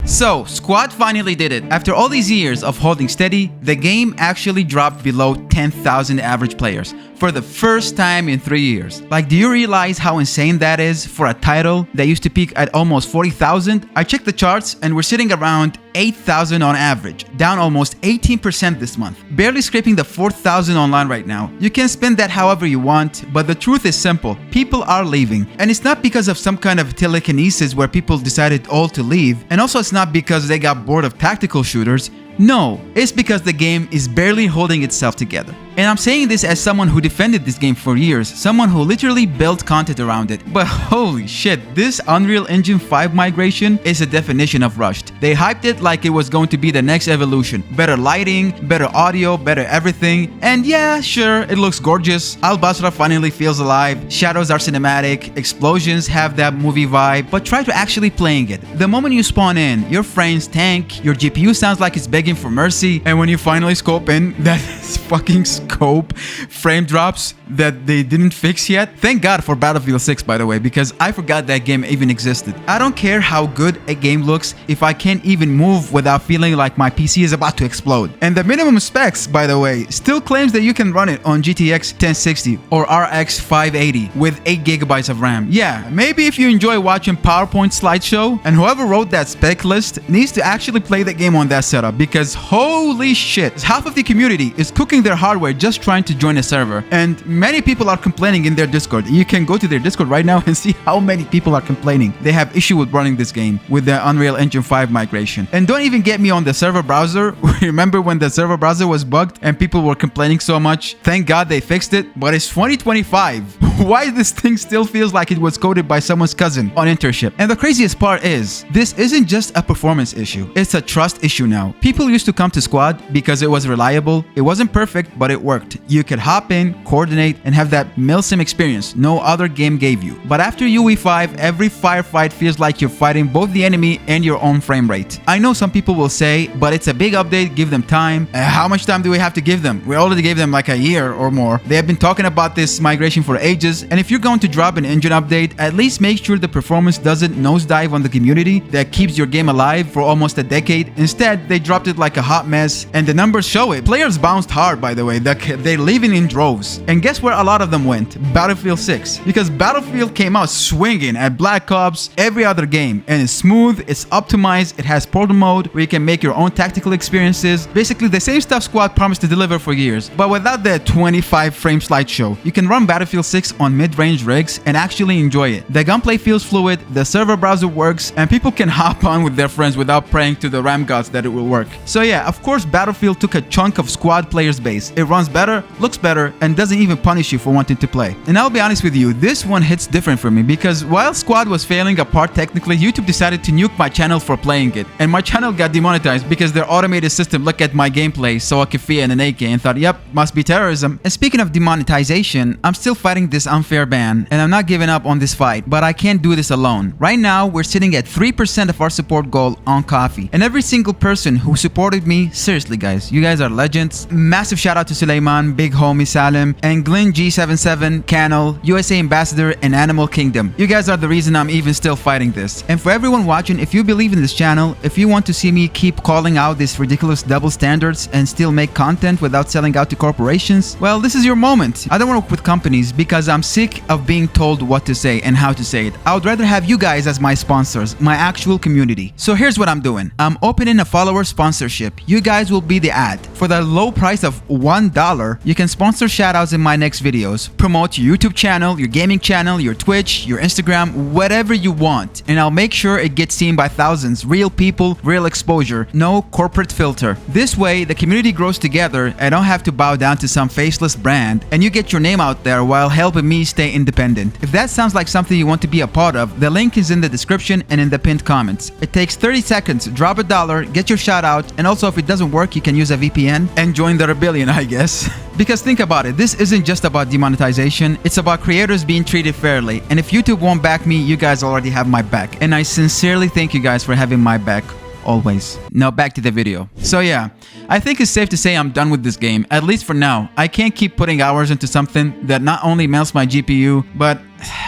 So, Squad finally did it. After all these years of holding steady, the game actually dropped below 10,000 average players for the first time in 3 years. Like, do you realize how insane that is for a title that used to peak at almost 40,000? I checked the charts and we're sitting around 8,000 on average, down almost 18% this month. Barely scraping the 4,000 online right now. You can spend that however you want, but the truth is simple. People are leaving. And it's not because of some kind of telekinesis where people decided all to leave. And also it's not because they got bored of tactical shooters. No, it's because the game is barely holding itself together. And I'm saying this as someone who defended this game for years, someone who literally built content around it. But holy shit, this Unreal Engine 5 migration is a definition of rushed. They hyped it like it was going to be the next evolution. Better lighting, better audio, better everything. And yeah, sure, it looks gorgeous. Al-Basra finally feels alive. Shadows are cinematic. Explosions have that movie vibe. But try to actually playing it. The moment you spawn in, your frames tank, your GPU sounds like it's begging for mercy. And when you finally scope in, that is fucking scope frame drops that they didn't fix yet. Thank God for Battlefield 6, by the way, because I forgot that game even existed. I don't care how good a game looks if I can't even move without feeling like my PC is about to explode. And the minimum specs, by the way, still claims that you can run it on GTX 1060 or RX 580 with 8 GB of RAM. Yeah, maybe if you enjoy watching PowerPoint slideshow, and whoever wrote that spec list needs to actually play the game on that setup, because holy shit, half of the community is cooking their hardware just trying to join a server. And many people are complaining in their Discord. You can go to their Discord right now and see how many people are complaining. They have issue with running this game with the Unreal Engine 5 migration. And don't even get me on the server browser. Remember when the server browser was bugged and people were complaining so much? Thank God they fixed it, but it's 2025. Why this thing still feels like it was coded by someone's cousin on internship? And the craziest part is, this isn't just a performance issue. It's a trust issue now. People used to come to Squad because it was reliable. It wasn't perfect, but it worked. You could hop in, coordinate, and have that milsim experience no other game gave you. But after UE5, every firefight feels like you're fighting both the enemy and your own frame rate. I know some people will say, but it's a big update, give them time. How much time do we have to give them? We already gave them like a year or more. They have been talking about this migration for ages. And if you're going to drop an engine update, at least make sure the performance doesn't nosedive on the community that keeps your game alive for almost a decade. Instead, they dropped it like a hot mess, and the numbers show it. Players bounced hard, by the way. They're leaving in droves. And guess where a lot of them went? Battlefield 6. Because Battlefield came out swinging at Black Ops, every other game. And it's smooth, it's optimized, it has portal mode where you can make your own tactical experiences. Basically the same stuff Squad promised to deliver for years, but without the 25 frame slideshow. You can run Battlefield 6 on mid-range rigs and actually enjoy it. The gunplay feels fluid, the server browser works, and people can hop on with their friends without praying to the RAM gods that it will work. So yeah, of course Battlefield took a chunk of Squad players' base. It runs better, looks better, and doesn't even punish you for wanting to play. And I'll be honest with you, this one hits different for me because while Squad was failing apart technically, YouTube decided to nuke my channel for playing it. And my channel got demonetized because their automated system looked at my gameplay, saw a Kafia and an AK, and thought, yep, must be terrorism. And speaking of demonetization, I'm still fighting this unfair ban, and I'm not giving up on this fight, but I can't do this alone. Right now, we're sitting at 3% of our support goal on Coffee, and every single person who supported me, seriously guys, you guys are legends. Massive shout out to Suleiman, Big Homie Salim, and Glenn G77, Canal, USA Ambassador, and Animal Kingdom. You guys are the reason I'm even still fighting this. And for everyone watching, if you believe in this channel, if you want to see me keep calling out these ridiculous double standards and still make content without selling out to corporations, well, this is your moment. I don't work with companies because I'm sick of being told what to say and how to say it. I would rather have you guys as my sponsors, my actual community. So here's what I'm doing. I'm opening a follower sponsorship. You guys will be the ad. For the low price of $1, you can sponsor shoutouts in my next videos, promote your YouTube channel, your gaming channel, your Twitch, your Instagram, whatever you want. And I'll make sure it gets seen by thousands. Real people, real exposure, no corporate filter. This way, the community grows together. I don't have to bow down to some faceless brand, and you get your name out there while helping me stay independent. If that sounds like something you want to be a part of, the link is in the description and in the pinned comments. It takes 30 seconds, drop $1, get your shout out, and also if it doesn't work, you can use a VPN and join the rebellion, I guess. Because think about it, this isn't just about demonetization, it's about creators being treated fairly. And if YouTube won't back me, you guys already have my back. And I sincerely thank you guys for having my back. Always. Now back to the video. So yeah, I think it's safe to say I'm done with this game, at least for now. I can't keep putting hours into something that not only melts my GPU, but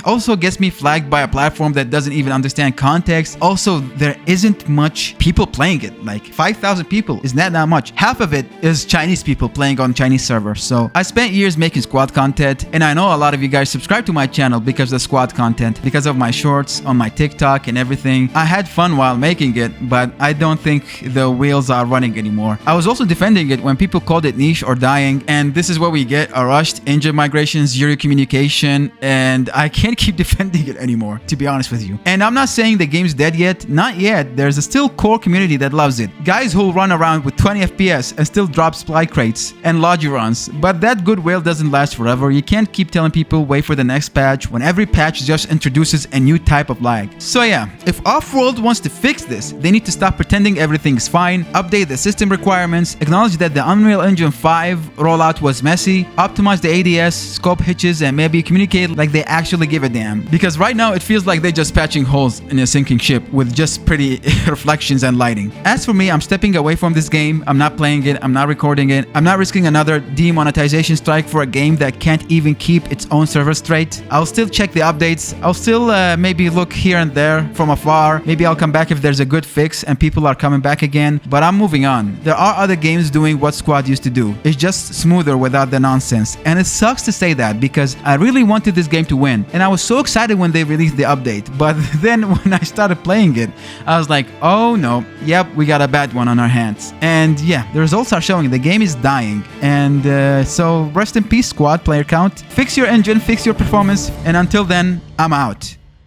also gets me flagged by a platform that doesn't even understand context. Also, there isn't much people playing it. Like 5,000 people is not that much. Half of it is Chinese people playing on Chinese servers. So I spent years making squad content, and I know a lot of you guys subscribe to my channel because of squad content, because of my shorts on my TikTok and everything. I had fun while making it, but I don't think the wheels are running anymore. I was also defending it when people called it niche or dying, and this is what we get: a rushed engine migration, zero communication, and I can't keep defending it anymore, to be honest with you. And I'm not saying the game's dead yet. Not yet. There's a still core community that loves it. Guys who'll run around with 20 FPS and still drop supply crates and logi runs. But that goodwill doesn't last forever. You can't keep telling people wait for the next patch when every patch just introduces a new type of lag. So yeah, if Off-World wants to fix this, they need to stop pretending everything is fine, update the system requirements, acknowledge that the Unreal Engine 5 rollout was messy, optimize the ADS, scope hitches, and maybe communicate like they actually give a damn. Because right now it feels like they're just patching holes in a sinking ship with just pretty reflections and lighting. As for me, I'm stepping away from this game. I'm not playing it. I'm not recording it. I'm not risking another demonetization strike for a game that can't even keep its own server straight. I'll still check the updates. I'll still maybe look here and there from afar. Maybe I'll come back if there's a good fix and people are coming back again. But I'm moving on. There are other games doing what Squad used to do. It's just smoother without the nonsense. And it sucks to say that because I really wanted this game to win. And I was so excited when they released the update. But then when I started playing it, I was like, oh no, yep, we got a bad one on our hands. And yeah, the results are showing the game is dying. And so rest in peace, Squad player count. Fix your engine, fix your performance. And until then, I'm out.